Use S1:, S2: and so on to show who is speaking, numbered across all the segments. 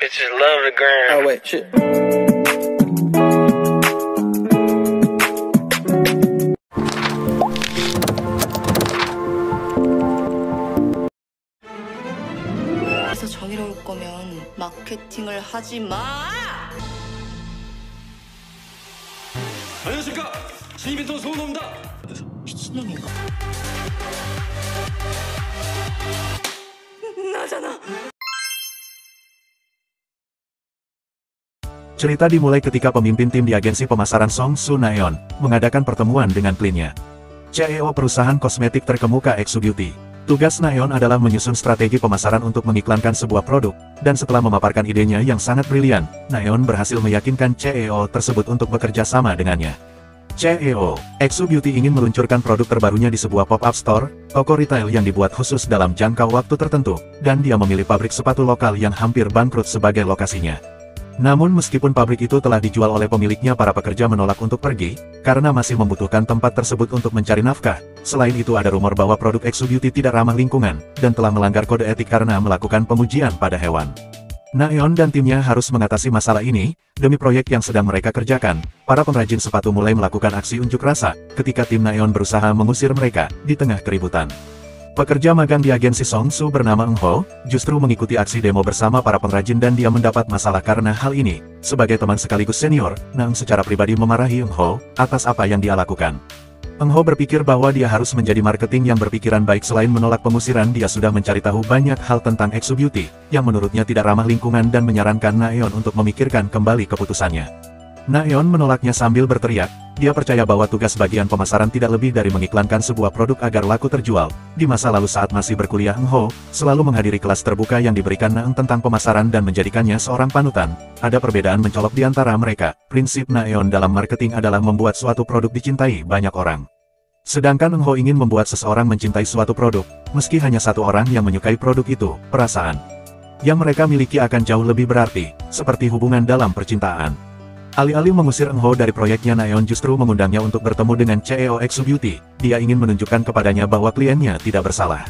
S1: Bitches love the gram.
S2: Oh wait, shit.
S3: 그래서 정의로울 거면 마케팅을 하지 마.
S4: 안녕하십니까. 신입인턴 소은호입니다.
S3: 미친놈인가? 나잖아.
S5: Cerita dimulai ketika pemimpin tim di agensi pemasaran Song Soo Naeon mengadakan pertemuan dengan kliennya. CEO perusahaan kosmetik terkemuka Exo Beauty. Tugas Naeon adalah menyusun strategi pemasaran untuk mengiklankan sebuah produk, dan setelah memaparkan idenya yang sangat brilian, Naeon berhasil meyakinkan CEO tersebut untuk bekerja sama dengannya. CEO, Exo Beauty ingin meluncurkan produk terbarunya di sebuah pop-up store, toko retail yang dibuat khusus dalam jangka waktu tertentu, dan dia memilih pabrik sepatu lokal yang hampir bangkrut sebagai lokasinya. Namun meskipun pabrik itu telah dijual oleh pemiliknya, para pekerja menolak untuk pergi, karena masih membutuhkan tempat tersebut untuk mencari nafkah. Selain itu ada rumor bahwa produk Exo Beauty tidak ramah lingkungan, dan telah melanggar kode etik karena melakukan pemujian pada hewan. Naeon dan timnya harus mengatasi masalah ini, demi proyek yang sedang mereka kerjakan. Para pengrajin sepatu mulai melakukan aksi unjuk rasa, ketika tim Naeon berusaha mengusir mereka, di tengah keributan. Pekerja magang di agensi Song Soo bernama Eun Ho, justru mengikuti aksi demo bersama para pengrajin dan dia mendapat masalah karena hal ini. Sebagai teman sekaligus senior, Naeon secara pribadi memarahi Eun Ho, atas apa yang dia lakukan. Eun Ho berpikir bahwa dia harus menjadi marketing yang berpikiran baik. Selain menolak pengusiran, dia sudah mencari tahu banyak hal tentang Exo Beauty, yang menurutnya tidak ramah lingkungan dan menyarankan Naeon untuk memikirkan kembali keputusannya. Naeon menolaknya sambil berteriak, dia percaya bahwa tugas bagian pemasaran tidak lebih dari mengiklankan sebuah produk agar laku terjual. Di masa lalu saat masih berkuliah, Eun Ho selalu menghadiri kelas terbuka yang diberikan Naeon tentang pemasaran dan menjadikannya seorang panutan. Ada perbedaan mencolok di antara mereka. Prinsip Naeon dalam marketing adalah membuat suatu produk dicintai banyak orang. Sedangkan Eun Ho ingin membuat seseorang mencintai suatu produk, meski hanya satu orang yang menyukai produk itu. Perasaan yang mereka miliki akan jauh lebih berarti, seperti hubungan dalam percintaan. Alih-alih mengusir Eun Ho dari proyeknya, Naeon justru mengundangnya untuk bertemu dengan CEO Exo Beauty. Dia ingin menunjukkan kepadanya bahwa kliennya tidak bersalah.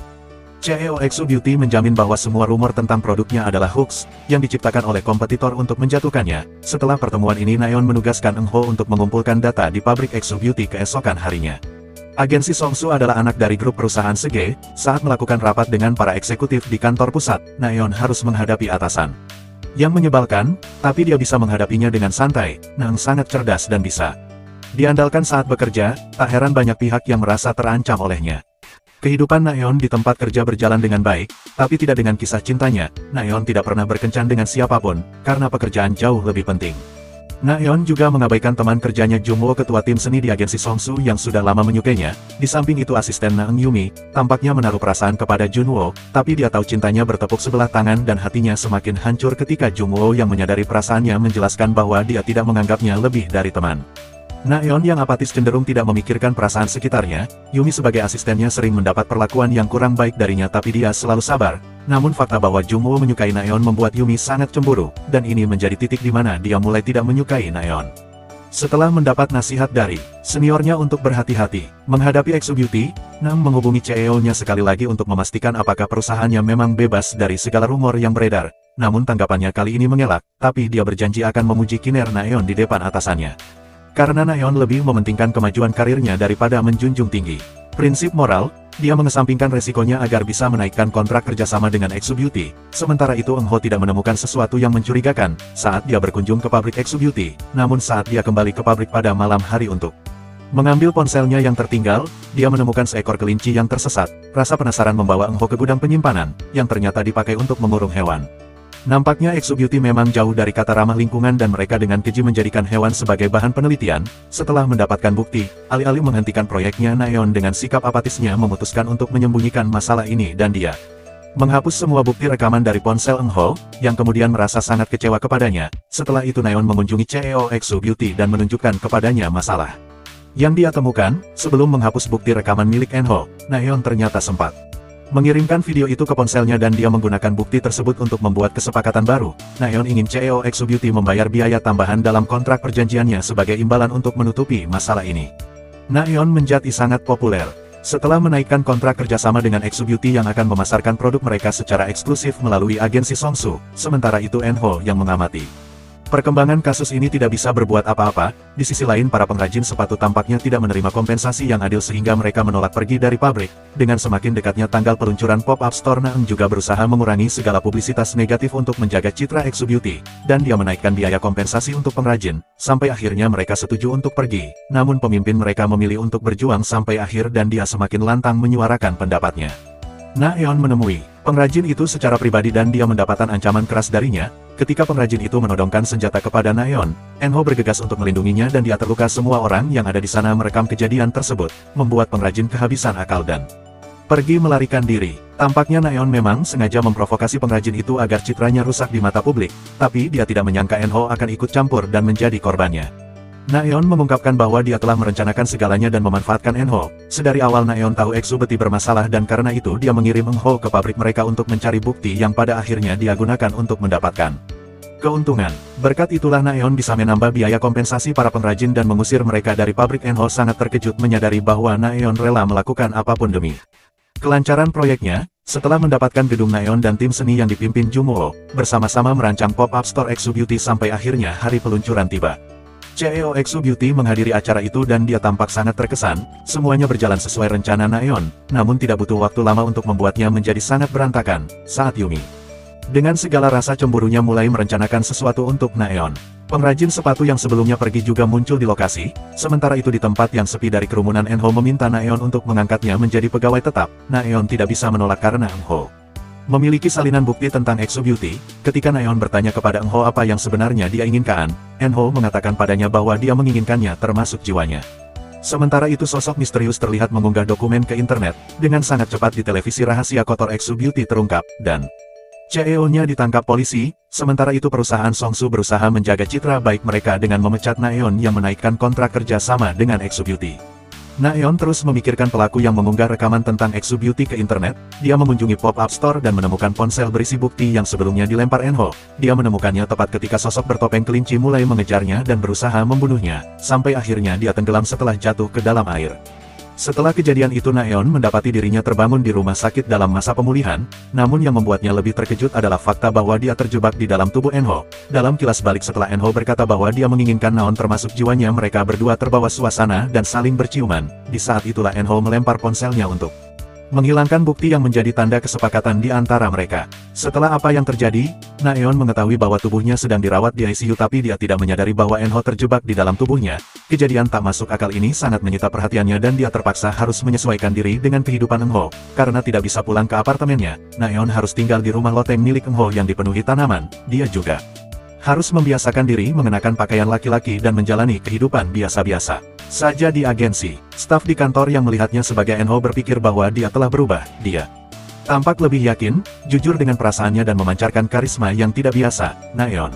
S5: CEO Exo Beauty menjamin bahwa semua rumor tentang produknya adalah hoax, yang diciptakan oleh kompetitor untuk menjatuhkannya. Setelah pertemuan ini, Naeon menugaskan Eun Ho untuk mengumpulkan data di pabrik Exo Beauty keesokan harinya. Agensi Song Soo adalah anak dari grup perusahaan Sege. Saat melakukan rapat dengan para eksekutif di kantor pusat, Naeon harus menghadapi atasan yang menyebalkan, tapi dia bisa menghadapinya dengan santai. Naeon sangat cerdas dan bisa diandalkan saat bekerja, tak heran banyak pihak yang merasa terancam olehnya. Kehidupan Naeon di tempat kerja berjalan dengan baik, tapi tidak dengan kisah cintanya. Naeon tidak pernah berkencan dengan siapapun, karena pekerjaan jauh lebih penting. Naeon juga mengabaikan teman kerjanya Jungwoo, ketua tim seni di agensi Song Soo yang sudah lama menyukainya. Di samping itu asisten Naeon, Yumi, tampaknya menaruh perasaan kepada Jungwoo, tapi dia tahu cintanya bertepuk sebelah tangan dan hatinya semakin hancur ketika Jungwoo yang menyadari perasaannya menjelaskan bahwa dia tidak menganggapnya lebih dari teman. Naeon yang apatis cenderung tidak memikirkan perasaan sekitarnya. Yumi sebagai asistennya sering mendapat perlakuan yang kurang baik darinya, tapi dia selalu sabar. Namun fakta bahwa Jungwoo menyukai Naeon membuat Yumi sangat cemburu, dan ini menjadi titik di mana dia mulai tidak menyukai Naeon. Setelah mendapat nasihat dari seniornya untuk berhati-hati menghadapi Exo Beauty, Naeon menghubungi CEO-nya sekali lagi untuk memastikan apakah perusahaannya memang bebas dari segala rumor yang beredar. Namun tanggapannya kali ini mengelak, tapi dia berjanji akan memuji kinerja Naeon di depan atasannya. Karena Naeon lebih mementingkan kemajuan karirnya daripada menjunjung tinggi prinsip moral, dia mengesampingkan resikonya agar bisa menaikkan kontrak kerjasama dengan Exo Beauty. Sementara itu Eun Ho tidak menemukan sesuatu yang mencurigakan saat dia berkunjung ke pabrik Exo Beauty. Namun saat dia kembali ke pabrik pada malam hari untuk mengambil ponselnya yang tertinggal, dia menemukan seekor kelinci yang tersesat. Rasa penasaran membawa Eun Ho ke gudang penyimpanan, yang ternyata dipakai untuk mengurung hewan. Nampaknya Exo Beauty memang jauh dari kata ramah lingkungan dan mereka dengan keji menjadikan hewan sebagai bahan penelitian. Setelah mendapatkan bukti, alih-alih menghentikan proyeknya, Naeon dengan sikap apatisnya memutuskan untuk menyembunyikan masalah ini dan dia menghapus semua bukti rekaman dari ponsel Eun Ho, yang kemudian merasa sangat kecewa kepadanya. Setelah itu Naeon mengunjungi CEO Exo Beauty dan menunjukkan kepadanya masalah yang dia temukan. Sebelum menghapus bukti rekaman milik Eun Ho, Naeon ternyata sempat mengirimkan video itu ke ponselnya dan dia menggunakan bukti tersebut untuk membuat kesepakatan baru. Naeon ingin CEO Exo Beauty membayar biaya tambahan dalam kontrak perjanjiannya sebagai imbalan untuk menutupi masalah ini. Naeon menjadi sangat populer. Setelah menaikkan kontrak kerjasama dengan EXO Beauty yang akan memasarkan produk mereka secara eksklusif melalui agensi Songsu, sementara itu Enho yang mengamati. Perkembangan kasus ini tidak bisa berbuat apa-apa, di sisi lain para pengrajin sepatu tampaknya tidak menerima kompensasi yang adil sehingga mereka menolak pergi dari pabrik. Dengan semakin dekatnya tanggal peluncuran pop-up store, Naeun juga berusaha mengurangi segala publisitas negatif untuk menjaga citra EXO Beauty, dan dia menaikkan biaya kompensasi untuk pengrajin, sampai akhirnya mereka setuju untuk pergi. Namun pemimpin mereka memilih untuk berjuang sampai akhir dan dia semakin lantang menyuarakan pendapatnya. Naeun menemui pengrajin itu secara pribadi dan dia mendapatkan ancaman keras darinya. Ketika pengrajin itu menodongkan senjata kepada Naeun, Enho bergegas untuk melindunginya dan dia terluka. Semua orang yang ada di sana merekam kejadian tersebut, membuat pengrajin kehabisan akal dan pergi melarikan diri. Tampaknya Naeun memang sengaja memprovokasi pengrajin itu agar citranya rusak di mata publik, tapi dia tidak menyangka Enho akan ikut campur dan menjadi korbannya. Naeun mengungkapkan bahwa dia telah merencanakan segalanya dan memanfaatkan Enho. Sedari awal Naeun tahu EXO Beauty bermasalah dan karena itu dia mengirim Enho ke pabrik mereka untuk mencari bukti yang pada akhirnya dia gunakan untuk mendapatkan keuntungan. Berkat itulah Naeun bisa menambah biaya kompensasi para pengrajin dan mengusir mereka dari pabrik. Enho sangat terkejut menyadari bahwa Naeun rela melakukan apapun demi kelancaran proyeknya. Setelah mendapatkan gedung, Naeun dan tim seni yang dipimpin Jungwoo bersama-sama merancang pop-up store EXO Beauty sampai akhirnya hari peluncuran tiba. CEO EXO Beauty menghadiri acara itu dan dia tampak sangat terkesan. Semuanya berjalan sesuai rencana Naeun, namun tidak butuh waktu lama untuk membuatnya menjadi sangat berantakan. Saat Yumi dengan segala rasa cemburunya mulai merencanakan sesuatu untuk Naeun, pengrajin sepatu yang sebelumnya pergi juga muncul di lokasi. Sementara itu di tempat yang sepi dari kerumunan, Enho meminta Naeun untuk mengangkatnya menjadi pegawai tetap. Naeun tidak bisa menolak karena Enho memiliki salinan bukti tentang EXO Beauty. Ketika Naeun bertanya kepada Enho apa yang sebenarnya dia inginkan, Enho mengatakan padanya bahwa dia menginginkannya termasuk jiwanya. Sementara itu sosok misterius terlihat mengunggah dokumen ke internet. Dengan sangat cepat di televisi rahasia kotor EXO Beauty terungkap, dan CEO-nya ditangkap polisi. Sementara itu perusahaan Songsu berusaha menjaga citra baik mereka dengan memecat Naeun yang menaikkan kontrak kerja sama dengan EXO Beauty. Naeun terus memikirkan pelaku yang mengunggah rekaman tentang EXO Beauty ke internet. Dia mengunjungi pop-up store dan menemukan ponsel berisi bukti yang sebelumnya dilempar Enho. Dia menemukannya tepat ketika sosok bertopeng kelinci mulai mengejarnya dan berusaha membunuhnya, sampai akhirnya dia tenggelam setelah jatuh ke dalam air. Setelah kejadian itu Naeun mendapati dirinya terbangun di rumah sakit dalam masa pemulihan, namun yang membuatnya lebih terkejut adalah fakta bahwa dia terjebak di dalam tubuh Enho. Dalam kilas balik setelah Enho berkata bahwa dia menginginkan Naeun termasuk jiwanya, mereka berdua terbawa suasana dan saling berciuman. Di saat itulah Enho melempar ponselnya untuk menghilangkan bukti yang menjadi tanda kesepakatan di antara mereka. Setelah apa yang terjadi, Naeun mengetahui bahwa tubuhnya sedang dirawat di ICU tapi dia tidak menyadari bahwa Enho terjebak di dalam tubuhnya. Kejadian tak masuk akal ini sangat menyita perhatiannya dan dia terpaksa harus menyesuaikan diri dengan kehidupan Enho. Karena tidak bisa pulang ke apartemennya, Naeun harus tinggal di rumah loteng milik Enho yang dipenuhi tanaman. Dia juga harus membiasakan diri mengenakan pakaian laki-laki dan menjalani kehidupan biasa-biasa saja di agensi. Staf di kantor yang melihatnya sebagai Enho berpikir bahwa dia telah berubah. Dia tampak lebih yakin, jujur dengan perasaannya dan memancarkan karisma yang tidak biasa. Naeun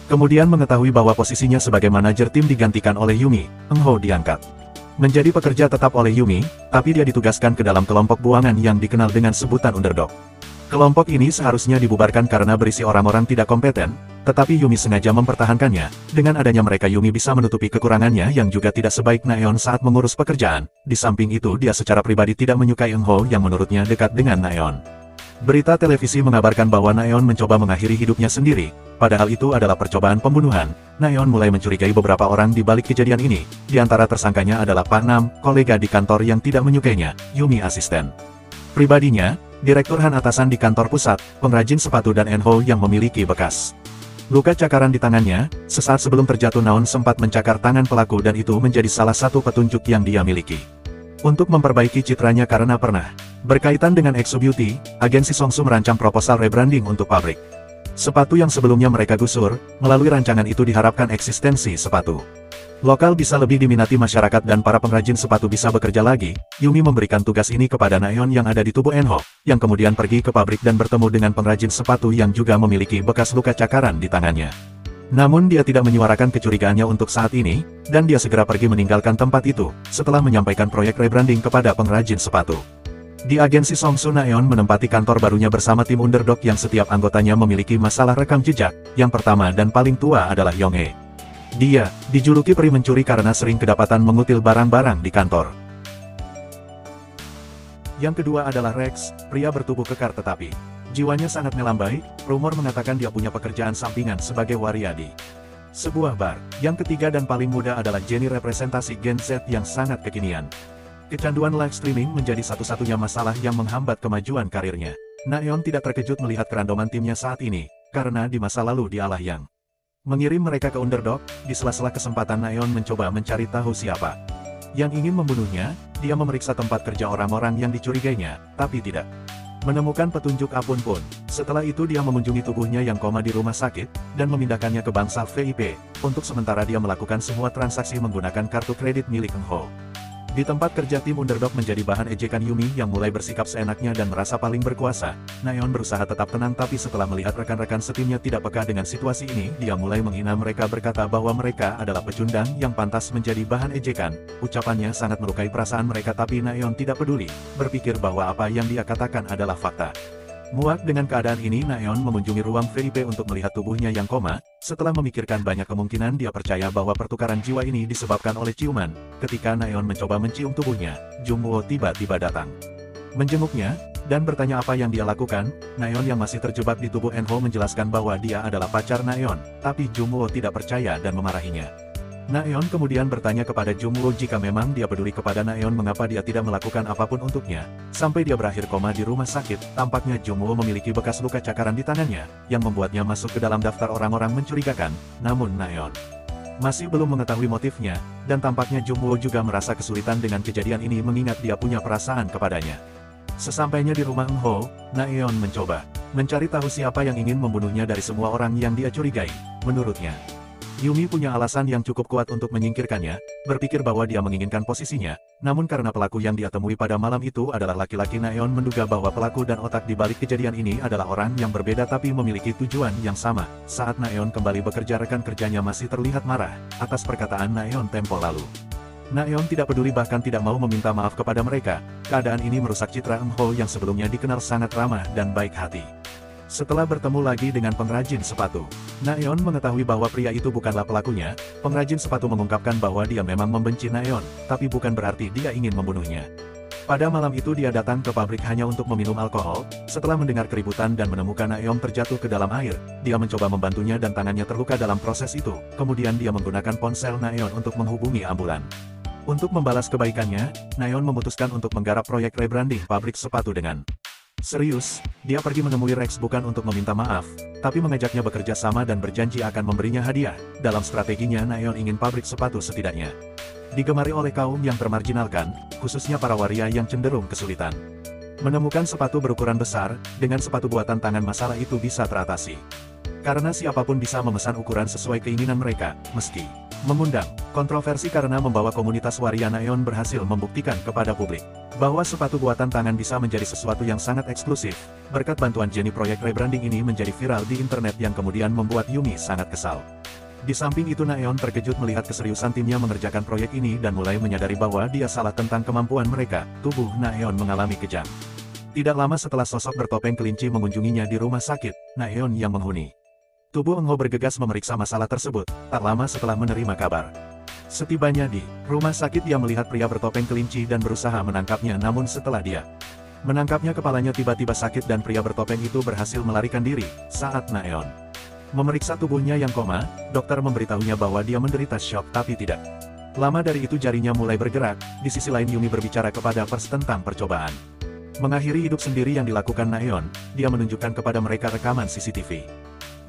S5: kemudian mengetahui bahwa posisinya sebagai manajer tim digantikan oleh Yumi. Enho diangkat menjadi pekerja tetap oleh Yumi, tapi dia ditugaskan ke dalam kelompok buangan yang dikenal dengan sebutan underdog. Kelompok ini seharusnya dibubarkan karena berisi orang-orang tidak kompeten, tetapi Yumi sengaja mempertahankannya. Dengan adanya mereka Yumi bisa menutupi kekurangannya yang juga tidak sebaik Naeun saat mengurus pekerjaan. Di samping itu dia secara pribadi tidak menyukai Enho yang menurutnya dekat dengan Naeun. Berita televisi mengabarkan bahwa Naeun mencoba mengakhiri hidupnya sendiri, padahal itu adalah percobaan pembunuhan. Naeun mulai mencurigai beberapa orang di balik kejadian ini. Di antara tersangkanya adalah Pak Nam, kolega di kantor yang tidak menyukainya, Yumi asisten pribadinya, direktur Han atasan di kantor pusat, pengrajin sepatu dan Enho yang memiliki bekas luka cakaran di tangannya. Sesaat sebelum terjatuh Naeun sempat mencakar tangan pelaku dan itu menjadi salah satu petunjuk yang dia miliki untuk memperbaiki citranya karena pernah berkaitan dengan EXO Beauty. Agensi Songsu merancang proposal rebranding untuk pabrik sepatu yang sebelumnya mereka gusur. Melalui rancangan itu diharapkan eksistensi sepatu lokal bisa lebih diminati masyarakat dan para pengrajin sepatu bisa bekerja lagi. Yumi memberikan tugas ini kepada Naeun yang ada di tubuh Enho, yang kemudian pergi ke pabrik dan bertemu dengan pengrajin sepatu yang juga memiliki bekas luka cakaran di tangannya. Namun dia tidak menyuarakan kecurigaannya untuk saat ini, dan dia segera pergi meninggalkan tempat itu, setelah menyampaikan proyek rebranding kepada pengrajin sepatu. Di agensi Songsu Naeun menempati kantor barunya bersama tim underdog yang setiap anggotanya memiliki masalah rekam jejak. Yang pertama dan paling tua adalah Yonghae. Dia dijuluki peri mencuri karena sering kedapatan mengutil barang-barang di kantor. Yang kedua adalah Rex, pria bertubuh kekar tetapi jiwanya sangat melambai. Rumor mengatakan dia punya pekerjaan sampingan sebagai waria di sebuah bar. Yang ketiga dan paling muda adalah Jenny, representasi Gen Z yang sangat kekinian. Kecanduan live streaming menjadi satu-satunya masalah yang menghambat kemajuan karirnya. Naeon tidak terkejut melihat kerandoman timnya saat ini, karena di masa lalu dialah yang mengirim mereka ke underdog. Di sela-sela kesempatan Naeon mencoba mencari tahu siapa yang ingin membunuhnya. Dia memeriksa tempat kerja orang-orang yang dicurigainya, tapi tidak menemukan petunjuk apapun. Setelah itu dia mengunjungi tubuhnya yang koma di rumah sakit, dan memindahkannya ke bangsa VIP. Untuk sementara dia melakukan semua transaksi menggunakan kartu kredit milik Eunho. Di tempat kerja tim underdog menjadi bahan ejekan Yumi yang mulai bersikap seenaknya dan merasa paling berkuasa. Naeon berusaha tetap tenang, tapi setelah melihat rekan-rekan setimnya tidak peka dengan situasi ini, dia mulai menghina mereka, berkata bahwa mereka adalah pecundang yang pantas menjadi bahan ejekan. Ucapannya sangat melukai perasaan mereka, tapi Naeon tidak peduli, berpikir bahwa apa yang dia katakan adalah fakta. Muak dengan keadaan ini, Naeon mengunjungi ruang VIP untuk melihat tubuhnya yang koma. Setelah memikirkan banyak kemungkinan, dia percaya bahwa pertukaran jiwa ini disebabkan oleh ciuman. Ketika Naeon mencoba mencium tubuhnya, Jungwoo tiba-tiba datang, menjenguknya, dan bertanya apa yang dia lakukan. Naeon yang masih terjebak di tubuh Eunho menjelaskan bahwa dia adalah pacar Naeon, tapi Jungwoo tidak percaya dan memarahinya. Naeon kemudian bertanya kepada Jungwoo jika memang dia peduli kepada Naeon, mengapa dia tidak melakukan apapun untuknya, sampai dia berakhir koma di rumah sakit. Tampaknya Jungwoo memiliki bekas luka cakaran di tangannya, yang membuatnya masuk ke dalam daftar orang-orang mencurigakan. Namun Naeon masih belum mengetahui motifnya, dan tampaknya Jungwoo juga merasa kesulitan dengan kejadian ini mengingat dia punya perasaan kepadanya. Sesampainya di rumah Eunho, Naeon mencoba mencari tahu siapa yang ingin membunuhnya dari semua orang yang dia curigai. Menurutnya, Yumi punya alasan yang cukup kuat untuk menyingkirkannya, berpikir bahwa dia menginginkan posisinya. Namun karena pelaku yang dia temui pada malam itu adalah laki-laki, Naeon menduga bahwa pelaku dan otak di balik kejadian ini adalah orang yang berbeda tapi memiliki tujuan yang sama. Saat Naeon kembali bekerja, rekan kerjanya masih terlihat marah atas perkataan Naeon tempo lalu. Naeon tidak peduli, bahkan tidak mau meminta maaf kepada mereka. Keadaan ini merusak citra Eunho yang sebelumnya dikenal sangat ramah dan baik hati. Setelah bertemu lagi dengan pengrajin sepatu, Naeon mengetahui bahwa pria itu bukanlah pelakunya. Pengrajin sepatu mengungkapkan bahwa dia memang membenci Naeon, tapi bukan berarti dia ingin membunuhnya. Pada malam itu dia datang ke pabrik hanya untuk meminum alkohol. Setelah mendengar keributan dan menemukan Naeon terjatuh ke dalam air, dia mencoba membantunya dan tangannya terluka dalam proses itu. Kemudian dia menggunakan ponsel Naeon untuk menghubungi ambulan. Untuk membalas kebaikannya, Naeon memutuskan untuk menggarap proyek rebranding pabrik sepatu dengan serius. Dia pergi menemui Rex bukan untuk meminta maaf, tapi mengajaknya bekerja sama dan berjanji akan memberinya hadiah. Dalam strateginya, Naeon ingin pabrik sepatu setidaknya digemari oleh kaum yang termarginalkan, khususnya para waria yang cenderung kesulitan menemukan sepatu berukuran besar. Dengan sepatu buatan tangan, masalah itu bisa teratasi, karena siapapun bisa memesan ukuran sesuai keinginan mereka, meski mengundang kontroversi karena membawa komunitas waria. Naeon berhasil membuktikan kepada publik bahwa sepatu buatan tangan bisa menjadi sesuatu yang sangat eksklusif. Berkat bantuan Jenny, proyek rebranding ini menjadi viral di internet yang kemudian membuat Yumi sangat kesal. Di samping itu, Naeon terkejut melihat keseriusan timnya mengerjakan proyek ini dan mulai menyadari bahwa dia salah tentang kemampuan mereka. Tubuh Naeon mengalami kejang. Tidak lama setelah sosok bertopeng kelinci mengunjunginya di rumah sakit, Naeon yang menghuni tubuh Eunho bergegas memeriksa masalah tersebut. Tak lama setelah menerima kabar, setibanya di rumah sakit, dia melihat pria bertopeng kelinci dan berusaha menangkapnya. Namun setelah dia menangkapnya, kepalanya tiba-tiba sakit dan pria bertopeng itu berhasil melarikan diri. Saat Naeon memeriksa tubuhnya yang koma, dokter memberitahunya bahwa dia menderita syok, tapi tidak lama dari itu jarinya mulai bergerak. Di sisi lain, Yumi berbicara kepada pers tentang percobaan mengakhiri hidup sendiri yang dilakukan Naeon. Dia menunjukkan kepada mereka rekaman CCTV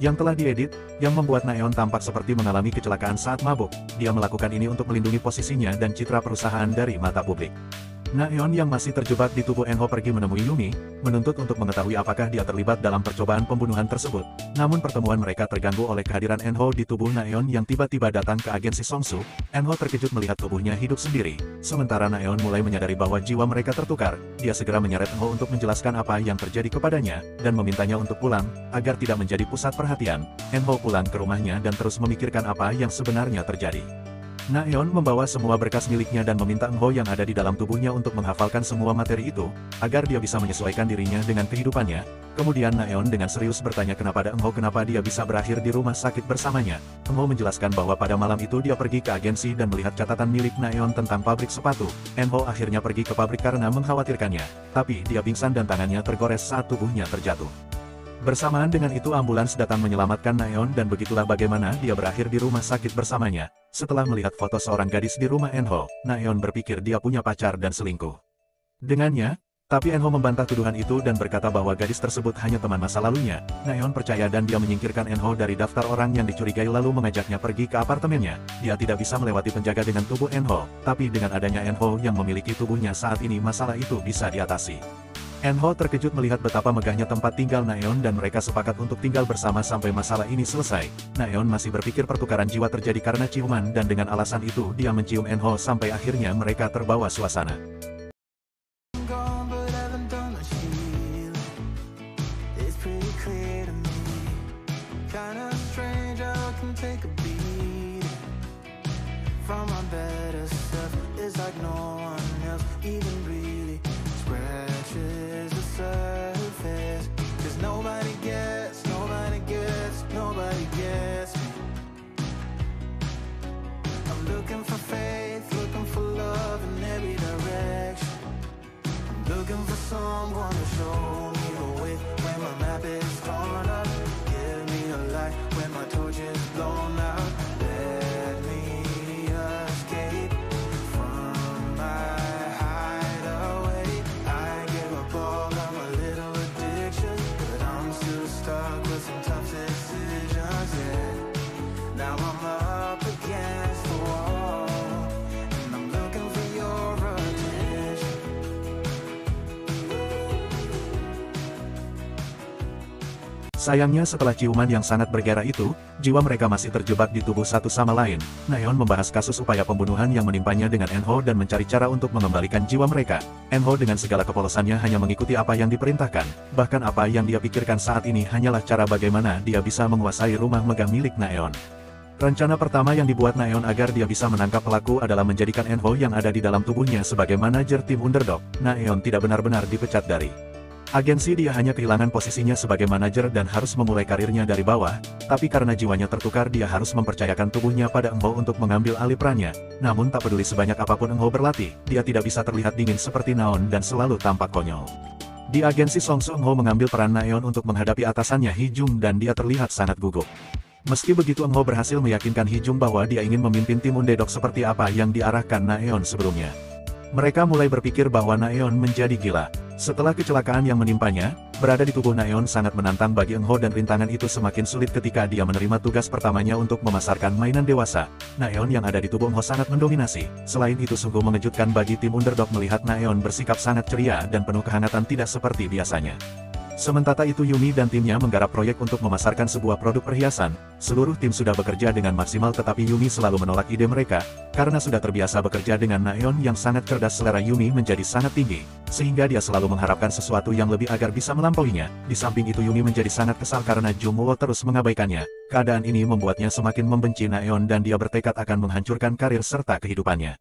S5: yang telah diedit, yang membuat Naeon tampak seperti mengalami kecelakaan saat mabuk. Dia melakukan ini untuk melindungi posisinya dan citra perusahaan dari mata publik. Naeon yang masih terjebak di tubuh Eunho pergi menemui Yumi, menuntut untuk mengetahui apakah dia terlibat dalam percobaan pembunuhan tersebut. Namun pertemuan mereka terganggu oleh kehadiran Eunho di tubuh Naeon yang tiba-tiba datang ke agensi Songsu. Eunho terkejut melihat tubuhnya hidup sendiri. Sementara Naeon mulai menyadari bahwa jiwa mereka tertukar, dia segera menyeret Eunho untuk menjelaskan apa yang terjadi kepadanya, dan memintanya untuk pulang, agar tidak menjadi pusat perhatian. Eunho pulang ke rumahnya dan terus memikirkan apa yang sebenarnya terjadi. Naeon membawa semua berkas miliknya dan meminta Eun-ho yang ada di dalam tubuhnya untuk menghafalkan semua materi itu, agar dia bisa menyesuaikan dirinya dengan kehidupannya. Kemudian Naeon dengan serius bertanya kenapa dia bisa berakhir di rumah sakit bersamanya. Eun-ho menjelaskan bahwa pada malam itu dia pergi ke agensi dan melihat catatan milik Naeon tentang pabrik sepatu. Eun-ho akhirnya pergi ke pabrik karena mengkhawatirkannya, tapi dia pingsan dan tangannya tergores saat tubuhnya terjatuh. Bersamaan dengan itu ambulans datang menyelamatkan Naeon dan begitulah bagaimana dia berakhir di rumah sakit bersamanya. Setelah melihat foto seorang gadis di rumah Eun-ho, Naeon berpikir dia punya pacar dan selingkuh dengannya. Tapi Eun-ho membantah tuduhan itu dan berkata bahwa gadis tersebut hanya teman masa lalunya. Naeon percaya dan dia menyingkirkan Eun-ho dari daftar orang yang dicurigai lalu mengajaknya pergi ke apartemennya. Dia tidak bisa melewati penjaga dengan tubuh Eun-ho, tapi dengan adanya Eun-ho yang memiliki tubuhnya saat ini masalah itu bisa diatasi. Eun-ho terkejut melihat betapa megahnya tempat tinggal Naeon dan mereka sepakat untuk tinggal bersama sampai masalah ini selesai. Naeon masih berpikir pertukaran jiwa terjadi karena ciuman dan dengan alasan itu dia mencium Eun-ho sampai akhirnya mereka terbawa suasana.
S1: Someone to show me the way when my map is torn up. Give me a light when my torch is blown out. Let me escape from my hideaway. I gave up all of my little addictions, but I'm still stuck with some tough decisions. Yeah, now I'm up against the wall, and I'm looking for your attention.
S5: Sayangnya setelah ciuman yang sangat bergairah itu, jiwa mereka masih terjebak di tubuh satu sama lain. Naeon membahas kasus upaya pembunuhan yang menimpanya dengan Eun-ho dan mencari cara untuk mengembalikan jiwa mereka. Eun-ho dengan segala kepolosannya hanya mengikuti apa yang diperintahkan. Bahkan apa yang dia pikirkan saat ini hanyalah cara bagaimana dia bisa menguasai rumah megah milik Naeon. Rencana pertama yang dibuat Naeon agar dia bisa menangkap pelaku adalah menjadikan Eun-ho yang ada di dalam tubuhnya sebagai manajer tim underdog. Naeon tidak benar-benar dipecat dari agensi, dia hanya kehilangan posisinya sebagai manajer dan harus memulai karirnya dari bawah, tapi karena jiwanya tertukar dia harus mempercayakan tubuhnya pada Eun-ho untuk mengambil alih perannya. Namun tak peduli sebanyak apapun Eun-ho berlatih, dia tidak bisa terlihat dingin seperti Naeon dan selalu tampak konyol. Di agensi Songsu, Eun-ho mengambil peran Naeon untuk menghadapi atasannya Hee-jung dan dia terlihat sangat gugup. Meski begitu Eun-ho berhasil meyakinkan Hee-jung bahwa dia ingin memimpin tim underdog seperti apa yang diarahkan Naeon sebelumnya. Mereka mulai berpikir bahwa Naeon menjadi gila. Setelah kecelakaan yang menimpanya, berada di tubuh Naeon sangat menantang bagi Eun-ho dan rintangan itu semakin sulit ketika dia menerima tugas pertamanya untuk memasarkan mainan dewasa. Naeon yang ada di tubuh Eun-ho sangat mendominasi. Selain itu sungguh mengejutkan bagi tim underdog melihat Naeon bersikap sangat ceria dan penuh kehangatan tidak seperti biasanya. Sementara itu Yumi dan timnya menggarap proyek untuk memasarkan sebuah produk perhiasan. Seluruh tim sudah bekerja dengan maksimal tetapi Yumi selalu menolak ide mereka. Karena sudah terbiasa bekerja dengan Naeon yang sangat cerdas, selera Yumi menjadi sangat tinggi. Sehingga dia selalu mengharapkan sesuatu yang lebih agar bisa melampauinya. Di samping itu Yumi menjadi sangat kesal karena Jungwoo terus mengabaikannya. Keadaan ini membuatnya semakin membenci Naeon dan dia bertekad akan menghancurkan karir serta kehidupannya.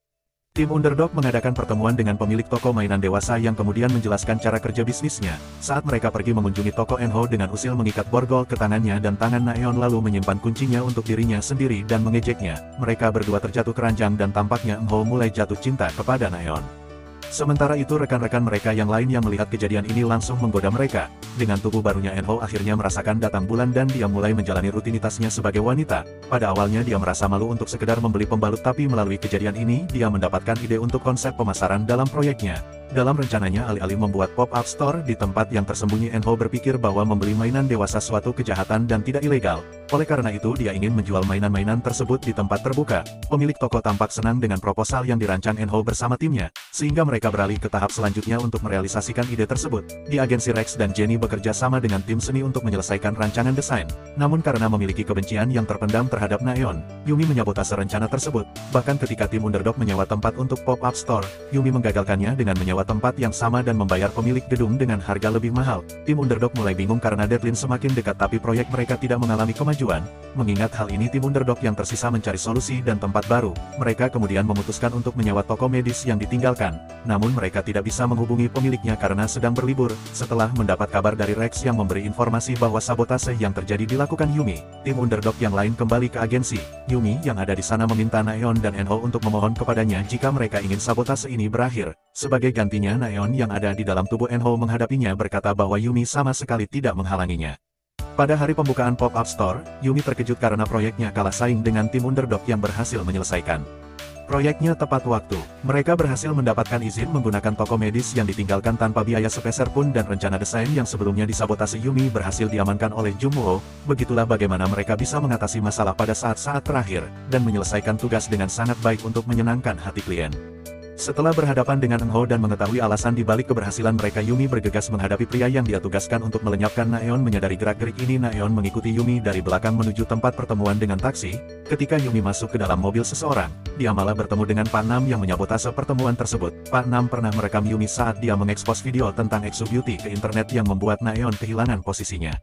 S5: Tim underdog mengadakan pertemuan dengan pemilik toko mainan dewasa yang kemudian menjelaskan cara kerja bisnisnya. Saat mereka pergi mengunjungi toko Eun-ho dengan usil mengikat borgol ke tangannya dan tangan Naeon lalu menyimpan kuncinya untuk dirinya sendiri dan mengejeknya. Mereka berdua terjatuh keranjang dan tampaknya Eun-ho mulai jatuh cinta kepada Naeon. Sementara itu rekan-rekan mereka yang lain yang melihat kejadian ini langsung menggoda mereka. Dengan tubuh barunya Eun-ho akhirnya merasakan datang bulan dan dia mulai menjalani rutinitasnya sebagai wanita. Pada awalnya dia merasa malu untuk sekedar membeli pembalut tapi melalui kejadian ini dia mendapatkan ide untuk konsep pemasaran dalam proyeknya. Dalam rencananya alih-alih membuat pop-up store di tempat yang tersembunyi, Eun-ho berpikir bahwa membeli mainan dewasa suatu kejahatan dan tidak ilegal. Oleh karena itu dia ingin menjual mainan-mainan tersebut di tempat terbuka. Pemilik toko tampak senang dengan proposal yang dirancang Eun-ho bersama timnya, sehingga mereka beralih ke tahap selanjutnya untuk merealisasikan ide tersebut. Di agensi Rex dan Jenny bekerja sama dengan tim seni untuk menyelesaikan rancangan desain. Namun karena memiliki kebencian yang terpendam terhadap Naeon, Yumi menyabotase rencana tersebut. Bahkan ketika tim underdog menyewa tempat untuk pop-up store, Yumi menggagalkannya dengan menyewa menyewa tempat yang sama dan membayar pemilik gedung dengan harga lebih mahal. Tim Underdog mulai bingung karena deadline semakin dekat tapi proyek mereka tidak mengalami kemajuan. Mengingat hal ini, tim Underdog yang tersisa mencari solusi dan tempat baru. Mereka kemudian memutuskan untuk menyewa toko medis yang ditinggalkan. Namun mereka tidak bisa menghubungi pemiliknya karena sedang berlibur. Setelah mendapat kabar dari Rex yang memberi informasi bahwa sabotase yang terjadi dilakukan Yumi, tim Underdog yang lain kembali ke agensi. Yumi yang ada di sana meminta Naeon dan Enho untuk memohon kepadanya jika mereka ingin sabotase ini berakhir. Sebagai gantinya, Naeon yang ada di dalam tubuh Enho menghadapinya berkata bahwa Yumi sama sekali tidak menghalanginya. Pada hari pembukaan pop-up store, Yumi terkejut karena proyeknya kalah saing dengan tim Underdog yang berhasil menyelesaikan proyeknya tepat waktu. Mereka berhasil mendapatkan izin menggunakan toko medis yang ditinggalkan tanpa biaya sepeser pun dan rencana desain yang sebelumnya disabotase Yumi berhasil diamankan oleh Jungwoo. Begitulah bagaimana mereka bisa mengatasi masalah pada saat-saat terakhir, dan menyelesaikan tugas dengan sangat baik untuk menyenangkan hati klien. Setelah berhadapan dengan Enho dan mengetahui alasan di balik keberhasilan mereka, Yumi bergegas menghadapi pria yang dia tugaskan untuk melenyapkan Naeon. Menyadari gerak-gerik ini, Naeon mengikuti Yumi dari belakang menuju tempat pertemuan dengan taksi. Ketika Yumi masuk ke dalam mobil seseorang, dia malah bertemu dengan Pak Nam yang menyabotase pertemuan tersebut. Pak Nam pernah merekam Yumi saat dia mengekspos video tentang Exo Beauty ke internet yang membuat Naeon kehilangan posisinya.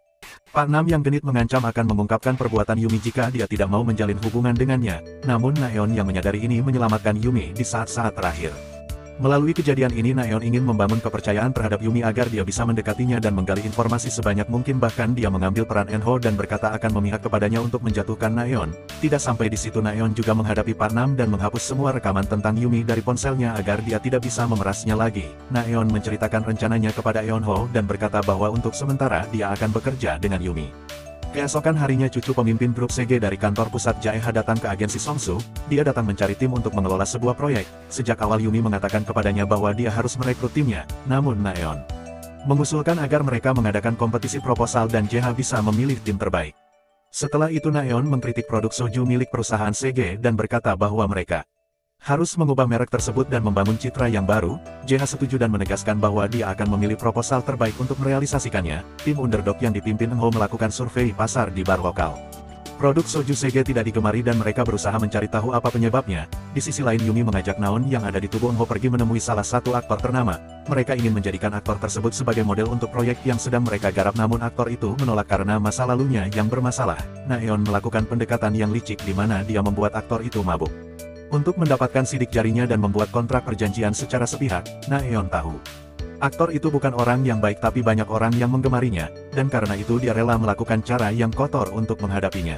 S5: Pak Nam yang genit mengancam akan mengungkapkan perbuatan Yumi jika dia tidak mau menjalin hubungan dengannya. Namun Naeon yang menyadari ini menyelamatkan Yumi di saat-saat terakhir. Melalui kejadian ini, Naeon ingin membangun kepercayaan terhadap Yumi agar dia bisa mendekatinya dan menggali informasi sebanyak mungkin. Bahkan dia mengambil peran Enho dan berkata akan memihak kepadanya untuk menjatuhkan Naeon. Tidak sampai di situ, Naeon juga menghadapi Pak Nam dan menghapus semua rekaman tentang Yumi dari ponselnya agar dia tidak bisa memerasnya lagi. Naeon menceritakan rencananya kepada Eunho dan berkata bahwa untuk sementara dia akan bekerja dengan Yumi. Keesokan harinya, cucu pemimpin grup CG dari kantor pusat JH datang ke agensi Songsu. Dia datang mencari tim untuk mengelola sebuah proyek. Sejak awal Yumi mengatakan kepadanya bahwa dia harus merekrut timnya, namun Naeon mengusulkan agar mereka mengadakan kompetisi proposal dan JH bisa memilih tim terbaik. Setelah itu Naeon mengkritik produk soju milik perusahaan CG dan berkata bahwa mereka harus mengubah merek tersebut dan membangun citra yang baru. JH setuju dan menegaskan bahwa dia akan memilih proposal terbaik untuk merealisasikannya. Tim Underdog yang dipimpin Enho melakukan survei pasar di bar lokal. Produk soju CG tidak digemari dan mereka berusaha mencari tahu apa penyebabnya. Di sisi lain, Yumi mengajak Naeon yang ada di tubuh Enho pergi menemui salah satu aktor ternama. Mereka ingin menjadikan aktor tersebut sebagai model untuk proyek yang sedang mereka garap, namun aktor itu menolak karena masa lalunya yang bermasalah. Naeon melakukan pendekatan yang licik di mana dia membuat aktor itu mabuk. Untuk mendapatkan sidik jarinya dan membuat kontrak perjanjian secara sepihak, Naeon tahu aktor itu bukan orang yang baik tapi banyak orang yang menggemarinya, dan karena itu dia rela melakukan cara yang kotor untuk menghadapinya.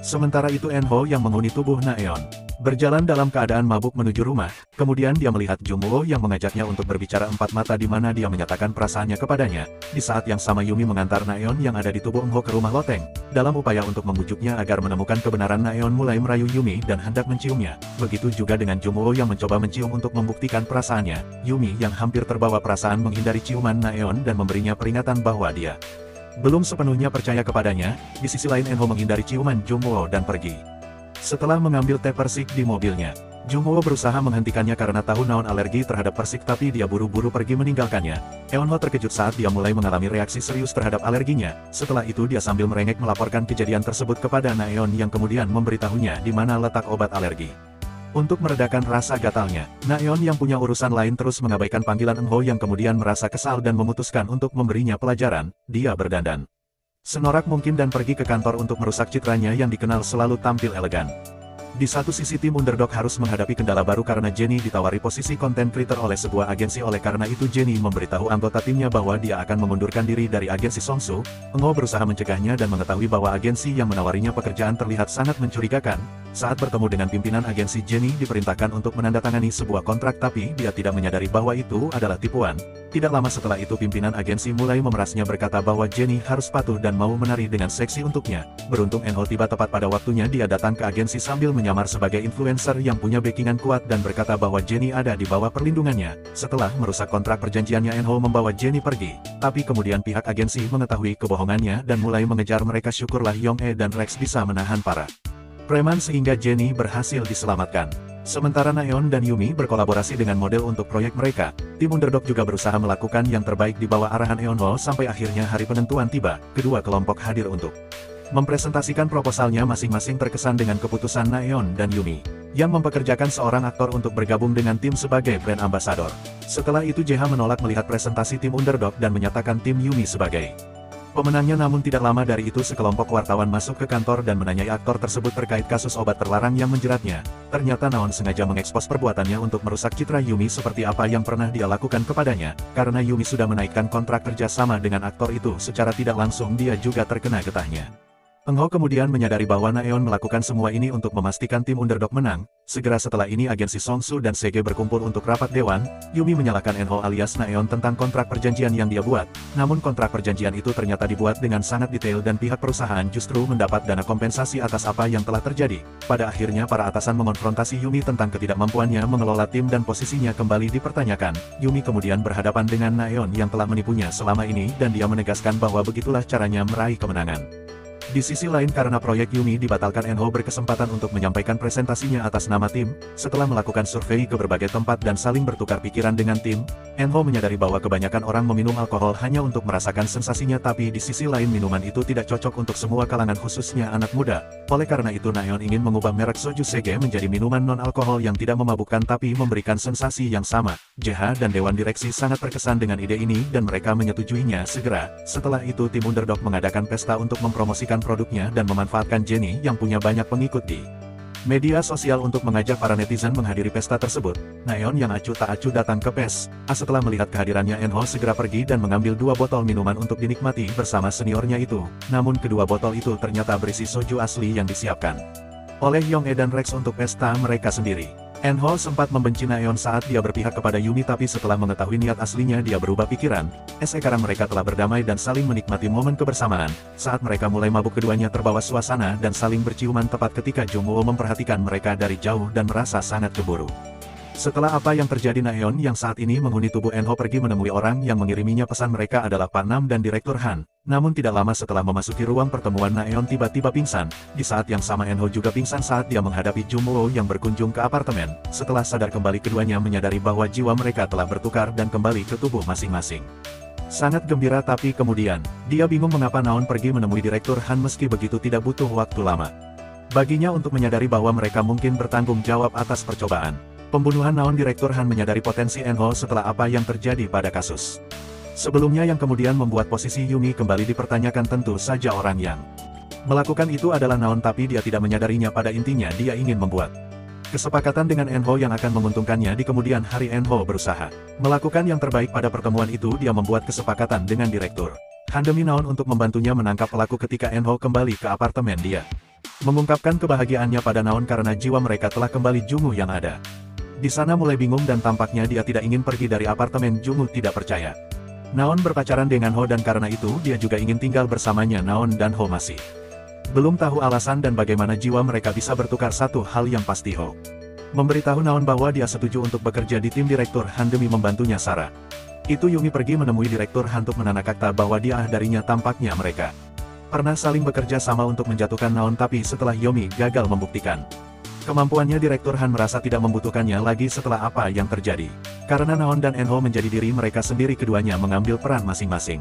S5: Sementara itu Enho yang menghuni tubuh Naeon berjalan dalam keadaan mabuk menuju rumah. Kemudian dia melihat Jungwoo yang mengajaknya untuk berbicara empat mata di mana dia menyatakan perasaannya kepadanya. Di saat yang sama Yumi mengantar Naeon yang ada di tubuh Enho ke rumah loteng. Dalam upaya untuk membujuknya agar menemukan kebenaran, Naeon mulai merayu Yumi dan hendak menciumnya. Begitu juga dengan Jungwoo yang mencoba mencium untuk membuktikan perasaannya. Yumi yang hampir terbawa perasaan menghindari ciuman Naeon dan memberinya peringatan bahwa dia belum sepenuhnya percaya kepadanya. Di sisi lain, Enho menghindari ciuman Jungwoo dan pergi. Setelah mengambil teh persik di mobilnya, Jungwoo berusaha menghentikannya karena tahu Naeon alergi terhadap persik, tapi dia buru-buru pergi meninggalkannya. Eunho terkejut saat dia mulai mengalami reaksi serius terhadap alerginya. Setelah itu dia sambil merengek melaporkan kejadian tersebut kepada Naeon yang kemudian memberitahunya di mana letak obat alergi. Untuk meredakan rasa gatalnya, Naeon yang punya urusan lain terus mengabaikan panggilan Enho yang kemudian merasa kesal dan memutuskan untuk memberinya pelajaran. Dia berdandan senorak mungkin dan pergi ke kantor untuk merusak citranya yang dikenal selalu tampil elegan. Di satu sisi, tim Underdog harus menghadapi kendala baru karena Jenny ditawari posisi content creator oleh sebuah agensi. Oleh karena itu, Jenny memberitahu anggota timnya bahwa dia akan mengundurkan diri dari agensi Songsu. Enho berusaha mencegahnya dan mengetahui bahwa agensi yang menawarinya pekerjaan terlihat sangat mencurigakan. Saat bertemu dengan pimpinan agensi, Jenny diperintahkan untuk menandatangani sebuah kontrak, tapi dia tidak menyadari bahwa itu adalah tipuan. Tidak lama setelah itu, pimpinan agensi mulai memerasnya berkata bahwa Jenny harus patuh dan mau menari dengan seksi untuknya. Beruntung Enho tiba tepat pada waktunya. Dia datang ke agensi sambil menyamar sebagai influencer yang punya backingan kuat dan berkata bahwa Jenny ada di bawah perlindungannya. Setelah merusak kontrak perjanjiannya, Enho membawa Jenny pergi. Tapi kemudian pihak agensi mengetahui kebohongannya dan mulai mengejar mereka. Syukurlah Yong-e dan Rex bisa menahan para preman sehingga Jenny berhasil diselamatkan. Sementara Naeon dan Yumi berkolaborasi dengan model untuk proyek mereka, tim Underdog juga berusaha melakukan yang terbaik di bawah arahan Eunho sampai akhirnya hari penentuan tiba. Kedua kelompok hadir untuk Mempresentasikan proposalnya masing-masing terkesan dengan keputusan Naeon dan Yumi, yang mempekerjakan seorang aktor untuk bergabung dengan tim sebagai brand ambassador. Setelah itu JH menolak melihat presentasi tim underdog dan menyatakan tim Yumi sebagai pemenangnya, namun tidak lama dari itu sekelompok wartawan masuk ke kantor dan menanyai aktor tersebut terkait kasus obat terlarang yang menjeratnya. Ternyata Naeon sengaja mengekspos perbuatannya untuk merusak citra Yumi seperti apa yang pernah dia lakukan kepadanya, karena Yumi sudah menaikkan kontrak kerja sama dengan aktor itu secara tidak langsung dia juga terkena getahnya. Eunho kemudian menyadari bahwa Naeon melakukan semua ini untuk memastikan tim underdog menang. Segera setelah ini agensi Songsu dan Sege berkumpul untuk rapat dewan. Yumi menyalahkan Eunho alias Naeon tentang kontrak perjanjian yang dia buat. Namun kontrak perjanjian itu ternyata dibuat dengan sangat detail dan pihak perusahaan justru mendapat dana kompensasi atas apa yang telah terjadi. Pada akhirnya para atasan mengonfrontasi Yumi tentang ketidakmampuannya mengelola tim dan posisinya kembali dipertanyakan. Yumi kemudian berhadapan dengan Naeon yang telah menipunya selama ini dan dia menegaskan bahwa begitulah caranya meraih kemenangan. Di sisi lain, karena proyek Yumi dibatalkan, Eunho berkesempatan untuk menyampaikan presentasinya atas nama tim. Setelah melakukan survei ke berbagai tempat dan saling bertukar pikiran dengan tim, Eunho menyadari bahwa kebanyakan orang meminum alkohol hanya untuk merasakan sensasinya, tapi di sisi lain minuman itu tidak cocok untuk semua kalangan khususnya anak muda. Oleh karena itu Naeon ingin mengubah merek soju Sege menjadi minuman non-alkohol yang tidak memabukkan tapi memberikan sensasi yang sama. JH dan Dewan Direksi sangat terkesan dengan ide ini dan mereka menyetujuinya segera. Setelah itu tim underdog mengadakan pesta untuk mempromosikan produknya dan memanfaatkan Jennie yang punya banyak pengikut di media sosial untuk mengajak para netizen menghadiri pesta tersebut. Naeon yang acuh tak acuh datang ke pesta. Setelah melihat kehadirannya, Eunho segera pergi dan mengambil 2 botol minuman untuk dinikmati bersama seniornya itu. Namun kedua botol itu ternyata berisi soju asli yang disiapkan oleh Yong-e dan Rex untuk pesta mereka sendiri. Eunho sempat membenci Naeon saat dia berpihak kepada Yumi, tapi setelah mengetahui niat aslinya dia berubah pikiran. Sekarang mereka telah berdamai dan saling menikmati momen kebersamaan. Saat mereka mulai mabuk, keduanya terbawa suasana dan saling berciuman tepat ketika Jungwoo memperhatikan mereka dari jauh dan merasa sangat cemburu. Setelah apa yang terjadi, Naeon yang saat ini menghuni tubuh Eunho pergi menemui orang yang mengiriminya pesan. Mereka adalah Pak Nam dan Direktur Han. Namun tidak lama setelah memasuki ruang pertemuan, Naeon tiba-tiba pingsan. Di saat yang sama Eunho juga pingsan saat dia menghadapi Jungwoo yang berkunjung ke apartemen. Setelah sadar kembali, keduanya menyadari bahwa jiwa mereka telah bertukar dan kembali ke tubuh masing-masing. Sangat gembira, tapi kemudian dia bingung mengapa Naeon pergi menemui Direktur Han meski begitu tidak butuh waktu lama baginya untuk menyadari bahwa mereka mungkin bertanggung jawab atas percobaan pembunuhan Naeon. Direktur Han menyadari potensi Eunho setelah apa yang terjadi pada kasus sebelumnya yang kemudian membuat posisi Yumi kembali dipertanyakan. Tentu saja orang yang melakukan itu adalah Naeon, tapi dia tidak menyadarinya. Pada intinya dia ingin membuat kesepakatan dengan Eunho yang akan menguntungkannya di kemudian hari. Eunho berusaha melakukan yang terbaik pada pertemuan itu. Dia membuat kesepakatan dengan Direktur Han demi Naeon untuk membantunya menangkap pelaku. Ketika Eunho kembali ke apartemen, dia mengungkapkan kebahagiaannya pada Naeon karena jiwa mereka telah kembali. Jungwoo yang ada di sana mulai bingung dan tampaknya dia tidak ingin pergi dari apartemen. Jungwoo tidak percaya Naeon berpacaran dengan Ho dan karena itu dia juga ingin tinggal bersamanya. Naeon dan Ho masih belum tahu alasan dan bagaimana jiwa mereka bisa bertukar. Satu hal yang pasti, Ho memberitahu Naeon bahwa dia setuju untuk bekerja di tim Direktur Han demi membantunya Sarah. Itu Yumi pergi menemui Direktur Han untuk menanakakta bahwa dia darinya. Tampaknya mereka pernah saling bekerja sama untuk menjatuhkan Naeon, tapi setelah Yumi gagal membuktikan kemampuannya, Direktur Han merasa tidak membutuhkannya lagi setelah apa yang terjadi. Karena Naeon dan Eunho menjadi diri mereka sendiri, keduanya mengambil peran masing-masing.